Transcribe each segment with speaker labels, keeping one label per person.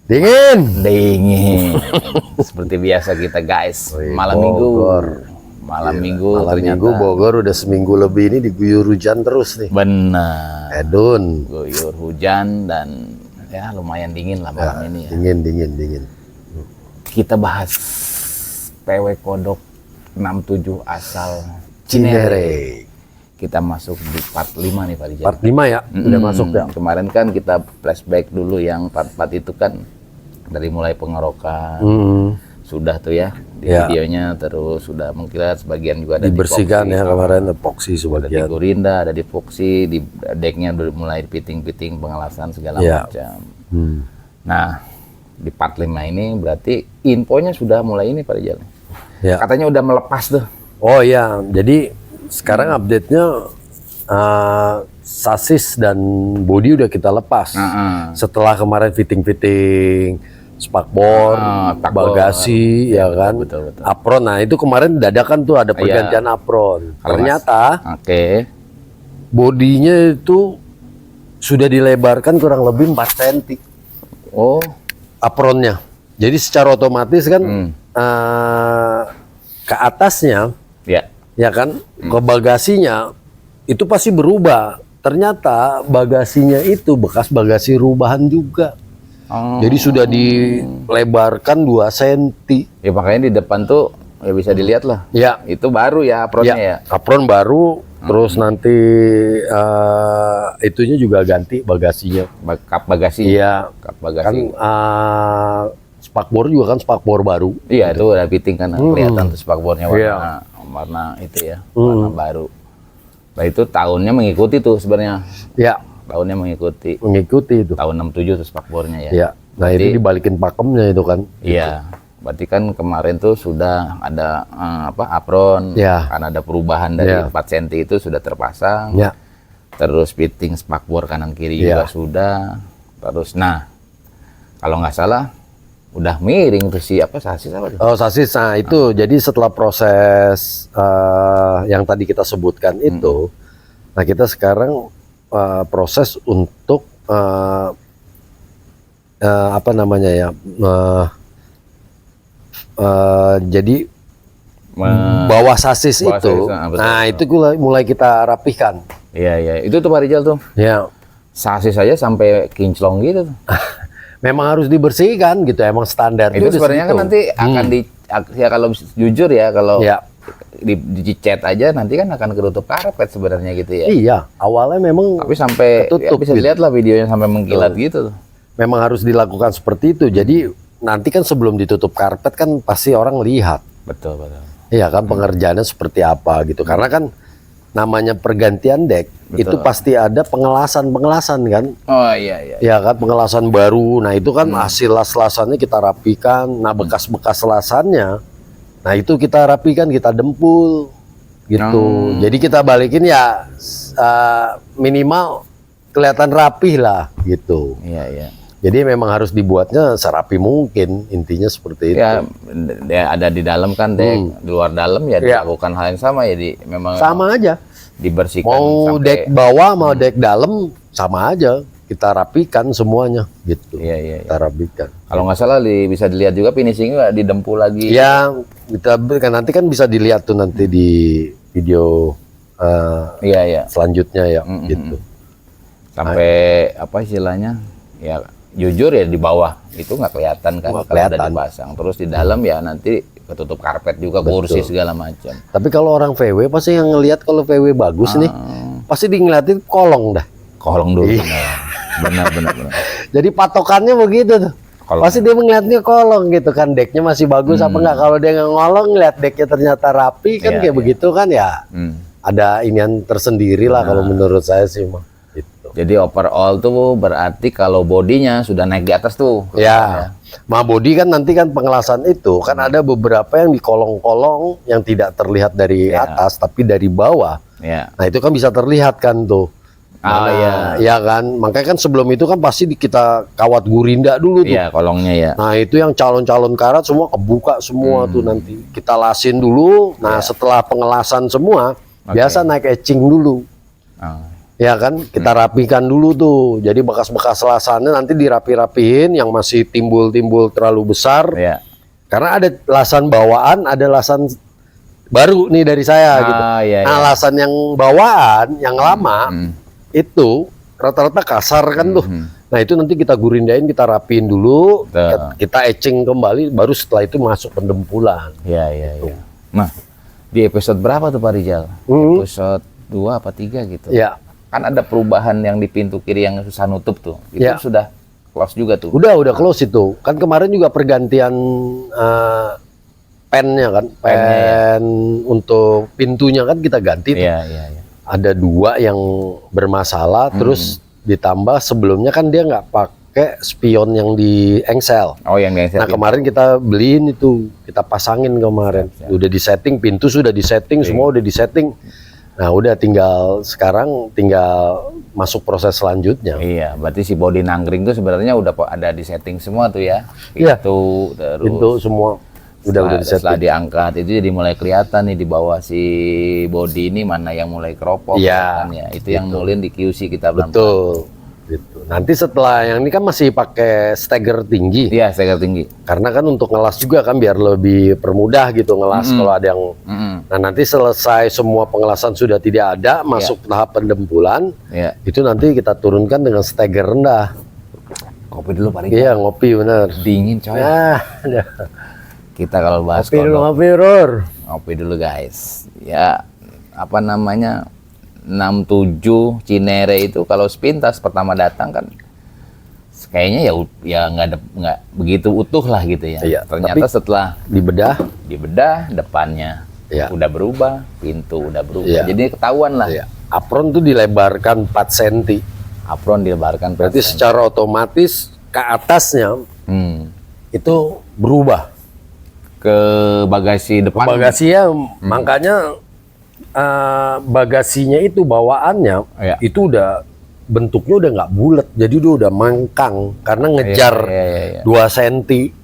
Speaker 1: Dingin.
Speaker 2: Dingin. Seperti biasa kita guys, malam minggu. Malam minggu ternyata.
Speaker 1: Minggu Bogor udah seminggu lebih ini diguyur hujan terus nih.
Speaker 2: Benar.
Speaker 1: Edun.
Speaker 2: Guyur hujan dan ya lumayan dingin lah malam ini ya.
Speaker 1: Dingin.
Speaker 2: Kita bahas PW Kodok 67 asal
Speaker 1: Cinere.
Speaker 2: Kita masuk di part 5 nih Pak Rijal.
Speaker 1: Part 5 ya, udah masuk ya.
Speaker 2: Kemarin kan kita flashback dulu yang part-part itu kan dari mulai pengerokan. Sudah tuh ya di videonya, terus sudah mengkilat, sebagian juga ada
Speaker 1: dibersihkan
Speaker 2: di
Speaker 1: ya kemarin, epoksi
Speaker 2: ada di
Speaker 1: sebagian.
Speaker 2: Gorinda, ada di Foxy, di decknya mulai piting-piting, pengelasan segala macam. Nah di part 5 ini berarti infonya sudah mulai ini Pak Rijal.
Speaker 1: Ya.
Speaker 2: Katanya udah melepas tuh.
Speaker 1: Oh iya, jadi sekarang update-nya sasis dan bodi udah kita lepas. Setelah kemarin fitting-fitting, spakbor, bagasi, ya kan,
Speaker 2: betul.
Speaker 1: apron. Nah itu kemarin dadakan tuh ada pergantian apron. Ternyata bodinya itu sudah dilebarkan kurang lebih 4 cm.
Speaker 2: Oh,
Speaker 1: apronnya. Jadi secara otomatis kan ke atasnya, ya kan, ke bagasinya itu pasti berubah. Ternyata bagasinya itu bekas bagasi rubahan juga. Jadi sudah dilebarkan 2 cm.
Speaker 2: Ya makanya di depan tuh ya bisa dilihat lah.
Speaker 1: Ya.
Speaker 2: Itu baru ya apronnya ya.
Speaker 1: Apron baru, terus nanti itunya juga ganti bagasinya.
Speaker 2: Kap bagasi.
Speaker 1: Iya.
Speaker 2: Kap bagasi.
Speaker 1: Kan spakbor juga kan spakbor baru.
Speaker 2: Iya itu udah fitting kan kelihatan tuh spakbornya warna itu ya, warna baru. Nah itu tahunnya mengikuti tuh sebenarnya.
Speaker 1: Ya.
Speaker 2: Tahunnya mengikuti
Speaker 1: itu.
Speaker 2: Tahun 67 tuh spakbornya ya.
Speaker 1: Iya. Nah berarti, itu dibalikin pakemnya itu kan.
Speaker 2: Iya. Berarti kan kemarin tuh sudah ada apron, kan ada perubahan dari 4 cm itu sudah terpasang.
Speaker 1: Ya.
Speaker 2: Terus fitting spakbor kanan kiri juga sudah. Terus nah kalau nggak salah udah miring tuh sasis apa tuh?
Speaker 1: Oh sasis, nah itu jadi setelah proses yang tadi kita sebutkan itu, nah kita sekarang proses untuk apa namanya ya, jadi bawah sasis itu, nah itu mulai kita rapihkan.
Speaker 2: Iya itu tuh Pak Rijal tuh.
Speaker 1: Ya.
Speaker 2: Sasis aja sampai kinclong gitu tuh.
Speaker 1: Memang harus dibersihkan gitu, emang standar
Speaker 2: itu sebenarnya kan nanti akan ya kalau jujur ya kalau dicat aja nanti kan akan ketutup karpet sebenarnya gitu ya.
Speaker 1: Iya, awalnya memang
Speaker 2: tapi sampai ya bisa dilihat lah videonya sampai mengkilat gitu.
Speaker 1: Memang harus dilakukan seperti itu. Jadi nanti kan sebelum ditutup karpet kan pasti orang lihat.
Speaker 2: Betul.
Speaker 1: Iya kan pengerjaannya seperti apa gitu. Karena kan namanya pergantian deck itu pasti ada pengelasan kan.
Speaker 2: Oh iya.
Speaker 1: Ya kan penggelasan baru. Nah itu kan hasil las-lasannya kita rapikan. Nah bekas-bekas lasannya, nah itu kita rapikan, kita dempul gitu. Jadi kita balikin ya minimal kelihatan rapih lah gitu.
Speaker 2: Iya.
Speaker 1: Jadi memang harus dibuatnya serapi mungkin, intinya seperti itu.
Speaker 2: Ya ada di dalam kan dek, di luar dalam ya dilakukan hal yang sama ya, memang
Speaker 1: sama aja.
Speaker 2: Dibersihkan.
Speaker 1: Mau dek bawah mau dek dalam sama aja, kita rapikan semuanya gitu.
Speaker 2: Iya.
Speaker 1: Kita rapikan.
Speaker 2: Kalau nggak salah bisa dilihat juga finishingnya didempul lagi.
Speaker 1: Ya kita nanti kan bisa dilihat tuh nanti di video selanjutnya ya gitu.
Speaker 2: Sampai apa istilahnya ya. Jujur ya di bawah itu nggak kelihatan kan kalau ada dipasang. Terus di dalam ya nanti ketutup karpet juga, kursi segala macam.
Speaker 1: Tapi kalau orang VW pasti yang ngelihat kalau VW bagus nih pasti ngeliatin kolong dah.
Speaker 2: Kolong dulu. Benar.
Speaker 1: Jadi patokannya begitu tuh. Pasti dia melihatnya kolong gitu kan, decknya masih bagus apa enggak. Kalau dia nggak ngolong ngeliat decknya ternyata rapi kan kayak begitu kan ya. Ada inian tersendiri lah kalau menurut saya sih mah.
Speaker 2: Jadi overall tuh berarti kalau bodinya sudah naik di atas tuh.
Speaker 1: Ya. Ma body kan nanti kan pengelasan itu kan ada beberapa yang di kolong-kolong yang tidak terlihat dari atas tapi dari bawah. Nah itu kan bisa terlihat kan tuh. Ya kan. Makanya kan sebelum itu kan pasti kita kawat gurinda dulu tuh.
Speaker 2: Iya kolongnya ya.
Speaker 1: Nah itu yang calon-calon karat semua kebuka semua tuh nanti. Kita lasin dulu. Nah setelah pengelasan semua biasa naik etching dulu. Ya kan, kita rapikan dulu tuh. Jadi bekas-bekas lasannya nanti dirapi-rapihin yang masih timbul-timbul terlalu besar.
Speaker 2: Ya.
Speaker 1: Karena ada lasan bawaan, ada lasan baru nih dari saya gitu.
Speaker 2: Iya,
Speaker 1: nah,
Speaker 2: iya.
Speaker 1: lasan yang bawaan, yang lama itu rata-rata kasar kan tuh. Nah, itu nanti kita gurindain, kita rapiin dulu, kita etching kembali, baru setelah itu masuk pendempulan.
Speaker 2: Iya, iya, iya. Nah, di episode berapa tuh Pak Rijal? Episode 2 apa 3 gitu?
Speaker 1: Ya.
Speaker 2: Kan ada perubahan yang di pintu kiri yang susah nutup tuh. Itu
Speaker 1: Ya.
Speaker 2: sudah close juga tuh.
Speaker 1: Udah close itu. Kan kemarin juga pergantian pennya kan, pen untuk pintunya kan kita ganti tuh.
Speaker 2: Iya, iya, iya.
Speaker 1: Ada 2 yang bermasalah, terus ditambah sebelumnya kan dia nggak pakai spion yang di engsel.
Speaker 2: Oh, yang di engsel.
Speaker 1: Nah, kemarin kita beliin itu, kita pasangin kemarin. Udah disetting, pintu sudah disetting, semua udah disetting. Nah, udah sekarang tinggal masuk proses selanjutnya.
Speaker 2: Iya, berarti si body nangkring tuh sebenarnya udah ada di setting semua tuh ya.
Speaker 1: Iya.
Speaker 2: Itu terus.
Speaker 1: Pintu semua udah disetting.
Speaker 2: Setelah diangkat itu jadi mulai kelihatan nih di bawah si body ini mana yang mulai keropok.
Speaker 1: Iya.
Speaker 2: Kan, ya. Itu yang nulin di QC kita pelan-pelan.
Speaker 1: Betul. Gitu. Nanti setelah yang ini kan masih pakai stagger tinggi.
Speaker 2: Iya, stagger tinggi.
Speaker 1: Karena kan untuk ngelas juga kan biar lebih permudah gitu ngelas kalau ada yang. Nah, nanti selesai semua pengelasan sudah tidak ada, masuk tahap pendempulan. Itu nanti kita turunkan dengan stagger rendah.
Speaker 2: Kopi dulu Pak Rijal.
Speaker 1: Iya, ngopi bener.
Speaker 2: Dingin coy.
Speaker 1: Nah,
Speaker 2: Kita kalau bahas
Speaker 1: ngopi dulu,
Speaker 2: kodok,
Speaker 1: ngopi Rur.
Speaker 2: ngopi dulu guys. Ya, apa namanya? 67 Cinere itu kalau sepintas pertama datang kan kayaknya ya nggak begitu utuh lah gitu ya.
Speaker 1: Iya,
Speaker 2: Ternyata
Speaker 1: tapi
Speaker 2: setelah
Speaker 1: dibedah,
Speaker 2: depannya
Speaker 1: iya,
Speaker 2: udah berubah, pintu udah berubah.
Speaker 1: Iya.
Speaker 2: Jadi ketahuan lah.
Speaker 1: iya. Apron tuh dilebarkan 4 cm.
Speaker 2: Apron dilebarkan.
Speaker 1: Berarti secara otomatis ke atasnya itu berubah.
Speaker 2: Ke bagasi depan.
Speaker 1: Bagasinya makanya bagasinya itu bawaannya itu udah bentuknya udah nggak bulat, jadi udah mangkang karena ngejar 2 cm.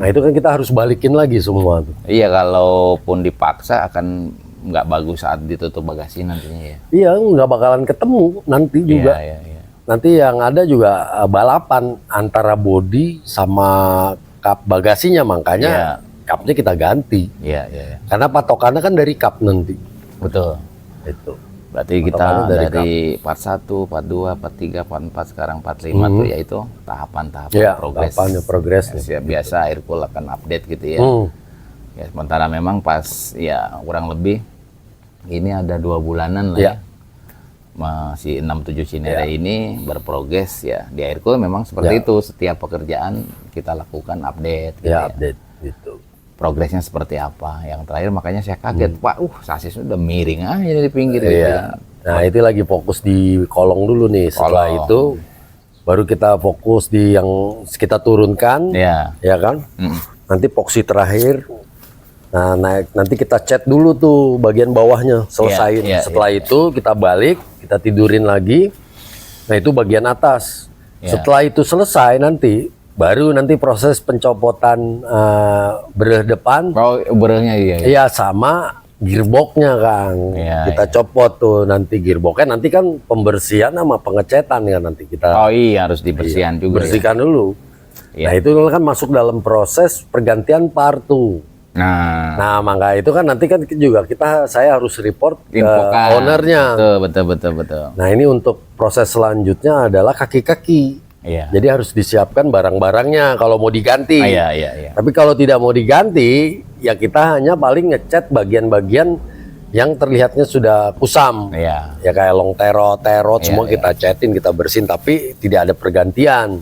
Speaker 1: Nah, itu kan kita harus balikin lagi semua tuh.
Speaker 2: Iya, kalaupun dipaksa akan nggak bagus saat ditutup bagasi nantinya ya.
Speaker 1: Iya, nggak bakalan ketemu nanti juga.
Speaker 2: Iya, iya.
Speaker 1: Nanti yang ada juga balapan antara bodi sama kap bagasinya, makanya kapnya kita ganti.
Speaker 2: Iya, iya, iya.
Speaker 1: Karena patokannya kan dari kap nanti.
Speaker 2: Betul.
Speaker 1: Itu.
Speaker 2: Berarti kita dari part 1, part 2, part 3, part 4, sekarang part 5 tuh yaitu tahapan-tahapan progres.
Speaker 1: Progresnya.
Speaker 2: Biasa Aircool akan update gitu ya. Ya, sementara memang pas ya kurang lebih ini ada 2 bulanan lah ya. Masih 67 Cinere ini berprogres ya. Di Aircool memang seperti itu, setiap pekerjaan kita lakukan update gitu ya.
Speaker 1: Update gitu.
Speaker 2: Progresnya seperti apa. Yang terakhir makanya saya kaget, Pak, sasis udah miring aja di pinggir.
Speaker 1: Iya. Nah, itu lagi fokus di kolong dulu nih. Setelah itu baru kita fokus di yang kita turunkan, ya kan? Nanti epoxy terakhir. Nah, nanti kita cat dulu tuh bagian bawahnya, selesain. Setelah itu kita balik, kita tidurin lagi. Nah, itu bagian atas. Setelah itu selesai nanti baru nanti proses pencopotan bereh depan.
Speaker 2: Oh, berehnya
Speaker 1: iya sama gearboxnya Kang. Kita copot tuh nanti gearboxnya, nanti kan pembersihan sama pengecetan kan nanti kita.
Speaker 2: Oh iya, harus dibersihkan juga.
Speaker 1: Bersihkan dulu. Nah, itu kan masuk dalam proses pergantian partu. Nah, maka itu kan nanti kan juga saya harus report ke ownernya.
Speaker 2: Betul.
Speaker 1: Nah, ini untuk proses selanjutnya adalah kaki-kaki. Jadi harus disiapkan barang-barangnya kalau mau diganti. Tapi kalau tidak mau diganti, ya kita hanya paling ngecat bagian-bagian yang terlihatnya sudah kusam. Ya kayak long terot semua kita catin, kita bersihin, tapi tidak ada pergantian.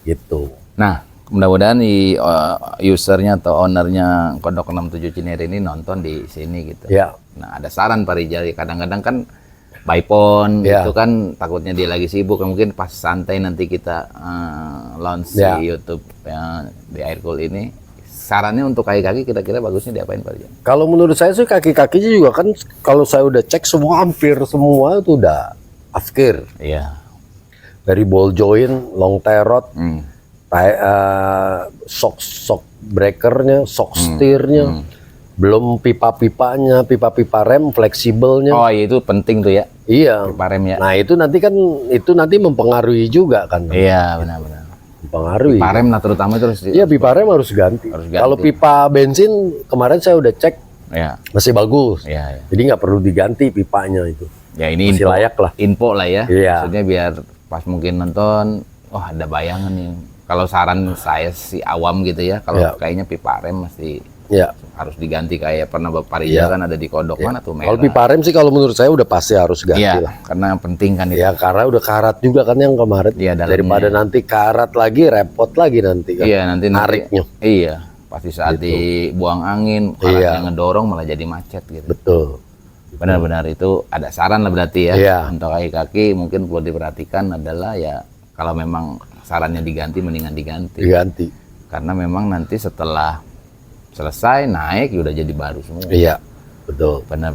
Speaker 1: Gitu.
Speaker 2: Nah, mudah-mudahan usernya atau ownernya Kodok 67 Cinere ini nonton di sini gitu. Nah, ada saran Pak Rijal, kadang-kadang kan by phone itu kan takutnya dia lagi sibuk, mungkin pas santai nanti kita launch di YouTube di Aircool ini. Sarannya untuk kaki-kaki kira-kira bagusnya diapain Pak Rijal?
Speaker 1: Kalau menurut saya sih kaki-kakinya juga kan kalau saya udah cek semua, hampir semua itu udah afkir. Dari ball joint, long terot, shock breakernya, shock steernya, Belum pipa-pipanya, pipa-pipa rem fleksibelnya.
Speaker 2: Oh, itu penting tuh ya.
Speaker 1: Iya.
Speaker 2: Pipa rem ya.
Speaker 1: Nah, itu nanti mempengaruhi juga kan.
Speaker 2: Iya, benar-benar.
Speaker 1: Mempengaruhi.
Speaker 2: Pipa rem lah terutama itu harus.
Speaker 1: Iya, pipa rem harus ganti. Kalau pipa bensin kemarin saya udah cek. Ya. Masih bagus.
Speaker 2: Iya, iya.
Speaker 1: Jadi nggak perlu diganti pipanya itu.
Speaker 2: Ya, ini
Speaker 1: masih
Speaker 2: info,
Speaker 1: layak lah.
Speaker 2: Info lah ya.
Speaker 1: Iya.
Speaker 2: Maksudnya biar pas mungkin nonton, oh ada bayangan nih. Kalau saran saya si awam gitu ya, kalau kayaknya pipa rem mesti harus diganti kayak pernah Bapak Rijal kan ada di kodok mana tuh merah.
Speaker 1: Kalau pipa rem sih kalau menurut saya udah pasti harus ganti lah.
Speaker 2: Karena penting kan itu.
Speaker 1: Ya karena udah karat juga kan yang kemarin. Daripada nanti karat lagi, repot lagi nanti kan.
Speaker 2: Iya, nanti
Speaker 1: nariknya.
Speaker 2: Iya, pasti saat dibuang angin, karatnya ngedorong malah jadi macet gitu.
Speaker 1: Betul.
Speaker 2: Benar-benar itu ada saran lah berarti ya. Untuk kaki-kaki mungkin perlu diperhatikan adalah ya kalau memang sarannya diganti mendingan diganti. Karena memang nanti setelah selesai naik udah jadi baru semua.
Speaker 1: Iya, betul.
Speaker 2: Benar.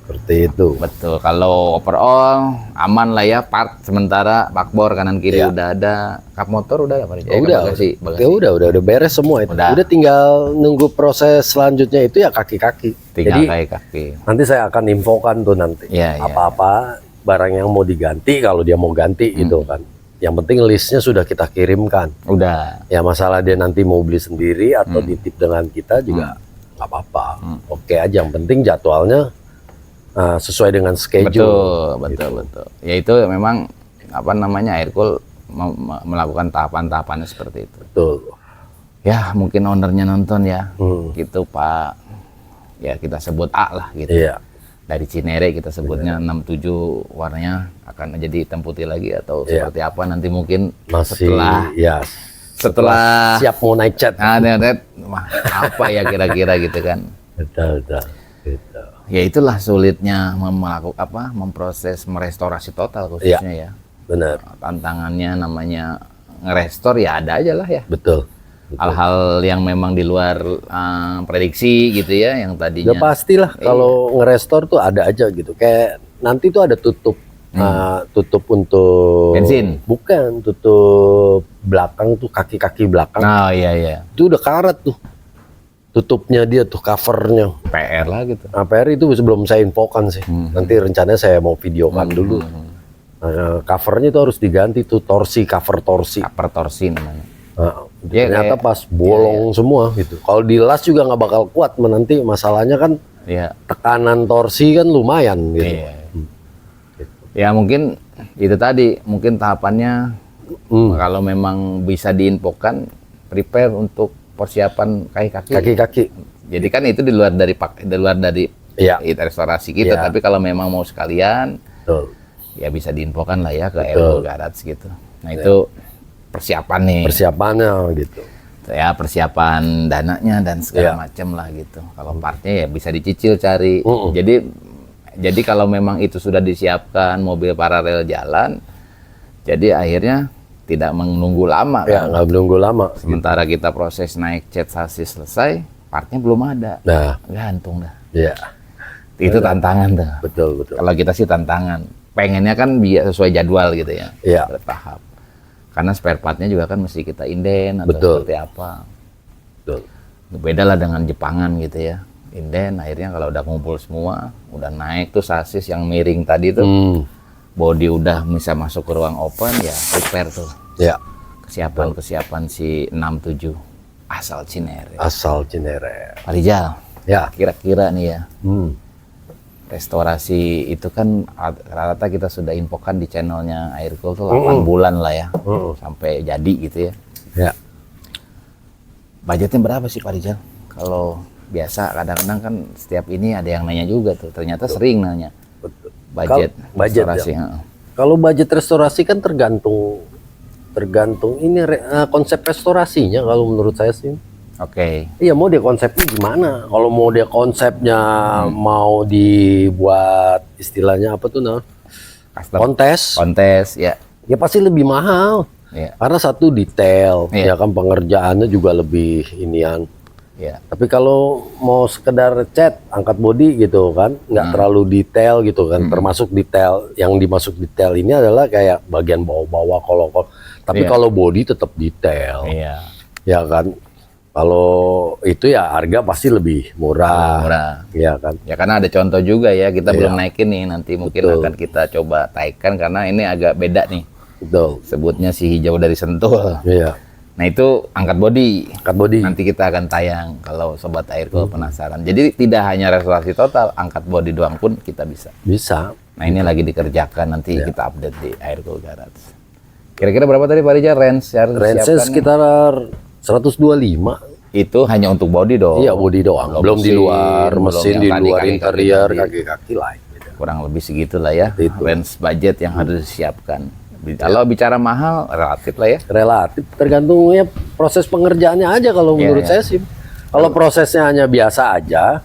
Speaker 1: Seperti itu.
Speaker 2: Betul. Kalau overall aman lah ya, part sementara bakbor kanan kiri udah ada, kap motor udah apa aja?
Speaker 1: Bagasi. Ya udah beres semua itu. Udah tinggal nunggu proses selanjutnya itu ya kaki-kaki.
Speaker 2: Tinggal kaki-kaki.
Speaker 1: Nanti saya akan infokan tuh nanti. Apa-apa barang yang mau diganti kalau dia mau ganti gitu kan. Yang penting listnya sudah kita kirimkan.
Speaker 2: Udah.
Speaker 1: Ya masalah dia nanti mau beli sendiri atau nitip dengan kita juga nggak apa-apa. Oke aja. Yang penting jadwalnya sesuai dengan schedule.
Speaker 2: Betul. Ya itu memang apa namanya Aircool melakukan tahapan-tahapannya seperti itu.
Speaker 1: Betul.
Speaker 2: Ya mungkin ownernya nonton ya. Gitu Pak. Ya kita sebut A lah gitu.
Speaker 1: Iya.
Speaker 2: Dari Cinere kita sebutnya 67 warnanya akan jadi hitam putih lagi atau seperti apa nanti mungkin
Speaker 1: masih
Speaker 2: setelah
Speaker 1: siap mau naik cat.
Speaker 2: Apa ya kira-kira gitu kan.
Speaker 1: Betul.
Speaker 2: Ya itulah sulitnya memproses merestorasi total khususnya ya.
Speaker 1: Benar.
Speaker 2: Tantangannya namanya ngerestor ya ada aja lah ya.
Speaker 1: Betul.
Speaker 2: Hal-hal yang memang di luar prediksi gitu ya, yang tadinya.
Speaker 1: Ya pastilah kalau ngerestor tuh ada aja gitu. Kayak nanti tuh ada tutup untuk
Speaker 2: bensin.
Speaker 1: Bukan, tutup belakang tuh kaki-kaki belakang.
Speaker 2: Oh iya.
Speaker 1: Itu udah karat tuh. Tutupnya dia tuh covernya.
Speaker 2: PR lah gitu.
Speaker 1: PR itu sebelum saya infokan sih. Nanti rencananya saya mau videokan dulu. Covernya itu harus diganti tuh cover torsi.
Speaker 2: Cover torsi namanya.
Speaker 1: Ternyata pas bolong semua gitu. Kalau dilas juga nggak bakal kuat, nanti masalahnya kan tekanan torsi kan lumayan gitu.
Speaker 2: Ya mungkin itu tadi, mungkin tahapannya kalau memang bisa diinfokan, prepare untuk persiapan kaki-kaki. Jadi kan itu di luar dari restorasi kita, tapi kalau memang mau sekalian, ya bisa diinfokan lah ya ke Aircool Garage gitu. Nah itu
Speaker 1: persiapannya gitu
Speaker 2: ya, persiapan dananya dan segala macam lah gitu. Kalau partnya ya bisa dicicil cari. Jadi kalau memang itu sudah disiapkan, mobil paralel jalan, jadi akhirnya tidak menunggu lama kan.
Speaker 1: Nggak menunggu lama.
Speaker 2: Sementara kita proses naik cat sasis selesai, partnya belum ada. Gantung dah. Itu tantangan tuh.
Speaker 1: Betul.
Speaker 2: Kalau kita sih tantangan, pengennya kan biar sesuai jadwal gitu ya. Bertahap. Karena spare partnya juga kan mesti kita inden atau seperti apa. Beda lah dengan Jepangan gitu ya. Inden akhirnya kalau udah ngumpul semua, udah naik tuh sasis yang miring tadi tuh, body udah bisa masuk ke ruang open ya, prepare tuh. Kesiapan si 67 asal Cinere. Pak Rijal. Kira-kira nih ya. Restorasi itu kan rata-rata kita sudah infokan di channelnya Aircool tuh 8 bulan lah ya, sampai jadi gitu ya. Budgetnya berapa sih Pak Rijal? Kalau biasa kadang-kadang kan setiap ini ada yang nanya juga tuh, ternyata sering nanya. Budget restorasi.
Speaker 1: Kalau budget restorasi kan tergantung ini konsep restorasinya kalau menurut saya sih. Iya, mau dia konsepnya gimana? Kalau mau dia konsepnya mau dibuat istilahnya apa tuh kontes ya pasti lebih mahal. Karena satu detail, ya kan pengerjaannya juga lebih inian. Tapi kalau mau sekedar cat, angkat body gitu kan, nggak terlalu detail gitu kan. Termasuk detail yang dimasuk detail ini adalah kayak bagian bawah-bawah kolong. Tapi kalau body tetap detail. Ya kan. Kalau itu ya harga pasti lebih murah.
Speaker 2: Murah.
Speaker 1: Iya kan.
Speaker 2: Ya karena ada contoh juga ya, kita belum naikin nih, nanti mungkin akan kita coba taikkan karena ini agak beda nih.
Speaker 1: Betul.
Speaker 2: Sebutnya si hijau dari Sentul.
Speaker 1: Iya.
Speaker 2: Nah itu angkat body.
Speaker 1: Angkat body.
Speaker 2: Nanti kita akan tayang kalau Sobat Aircool penasaran. Jadi tidak hanya restorasi total, angkat body doang pun kita bisa.
Speaker 1: Bisa.
Speaker 2: Nah ini lagi dikerjakan, nanti kita update di Aircool Garage. Kira-kira berapa tadi Pak Rijal range yang
Speaker 1: Range sekitar 125.
Speaker 2: Itu hanya untuk body dong.
Speaker 1: Iya, body doang. Belum di luar mesin, di luar interior, kaki-kaki lain.
Speaker 2: Kurang lebih segitulah ya.
Speaker 1: Itu.
Speaker 2: Range budget yang harus disiapkan. Kalau bicara mahal, relatif lah ya.
Speaker 1: Relatif, tergantung ya proses pengerjaannya aja kalau menurut saya sih. Kalau prosesnya hanya biasa aja,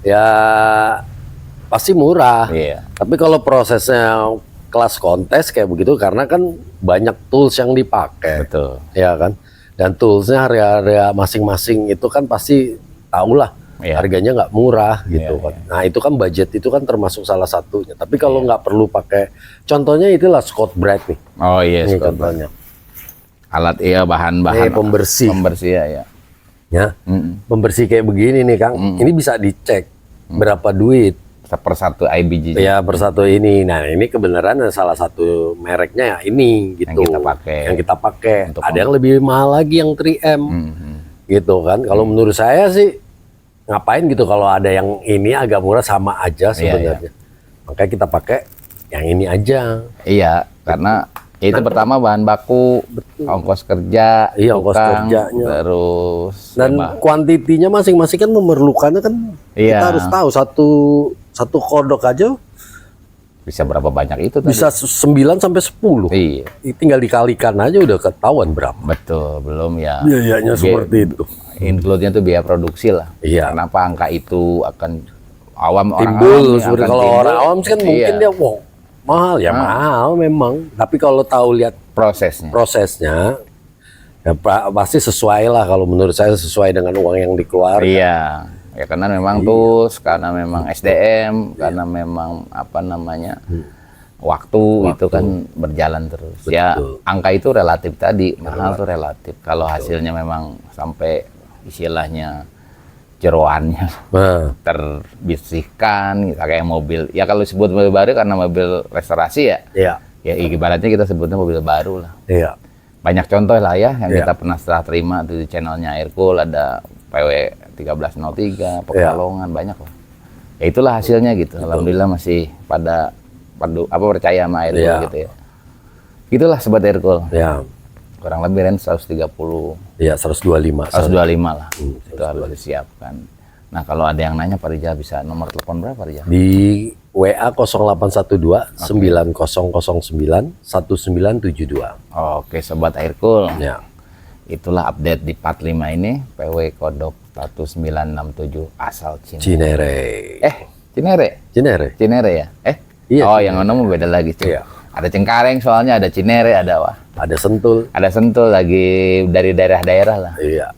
Speaker 1: ya pasti murah.
Speaker 2: Iya.
Speaker 1: Tapi kalau prosesnya kelas kontes kayak begitu, karena kan banyak tools yang dipakai.
Speaker 2: Betul.
Speaker 1: Ya kan. Dan toolsnya area-area masing-masing itu kan pasti tahulah harganya nggak murah gitu kan. Nah itu kan budget itu kan termasuk salah satunya. Tapi kalau nggak perlu pakai, contohnya itulah Scott Bright nih.
Speaker 2: Oh iya,
Speaker 1: ini contohnya.
Speaker 2: Alat bahan-bahan
Speaker 1: pembersih.
Speaker 2: Pembersih ya.
Speaker 1: Ya, pembersih kayak begini nih Kang. Ini bisa dicek berapa duit.
Speaker 2: Per satu IBG.
Speaker 1: Ya per satu ini. Nah ini kebenaran salah satu mereknya ya ini gitu. Yang kita pakai. Ada yang lebih mahal lagi yang 3M. Gitu kan. Kalau menurut saya sih ngapain gitu kalau ada yang ini agak murah sama aja sebenarnya. Makanya kita pakai yang ini aja.
Speaker 2: Iya, karena itu pertama bahan baku, ongkos kerja,
Speaker 1: ongkos kerjanya.
Speaker 2: Terus
Speaker 1: dan kuantitinya masing-masing kan memerlukannya kan kita harus tahu satu kodok aja
Speaker 2: bisa berapa banyak itu tadi?
Speaker 1: Bisa 9 sampai 10.
Speaker 2: Iya.
Speaker 1: Tinggal dikalikan aja udah ketahuan berapa.
Speaker 2: Betul, belum ya.
Speaker 1: Biayanya seperti itu.
Speaker 2: Include-nya tuh biaya produksi lah.
Speaker 1: Iya.
Speaker 2: Kenapa angka itu akan awam
Speaker 1: timbul, orang awam kalau orang awam kan mungkin dia wow, mahal ya mahal memang. Tapi kalau tahu lihat prosesnya ya pasti sesuai lah, kalau menurut saya sesuai dengan uang yang dikeluarkan.
Speaker 2: Iya. Ya karena memang tools, karena memang SDM, karena memang apa namanya waktu itu kan berjalan terus. Betul. Ya angka itu relatif tadi, mahal tuh relatif. Kalau hasilnya memang sampai istilahnya jeroannya terbersihkan, kayak mobil. Ya kalau disebut mobil baru karena mobil restorasi ya. Iya. Ya ibaratnya kita sebutnya mobil baru lah. Iya. Banyak contoh lah ya yang kita pernah setelah terima di channelnya Aircool, ada PW 1303, Pekalongan, banyak lah. Ya itulah hasilnya gitu. Alhamdulillah masih pada percaya sama Aircool gitu ya. Gitulah Sobat Aircool. Ya. Kurang lebih range 130. Iya, 125. 125 lah. Itu harus disiapkan. Nah, kalau ada yang nanya Pak Rijal bisa nomor telepon berapa Rijal?
Speaker 1: Di WA 0812 9009 1972.
Speaker 2: Oke, Sobat Aircool. Ya. Itulah update di 45 ini, PW kodok 1967 asal Cinere. Cinere ya? Iya. Oh, yang ngomong beda lagi. Iya. Ada Cengkareng soalnya, ada Cinere, ada Sentul. Ada Sentul lagi dari daerah-daerah lah. Iya.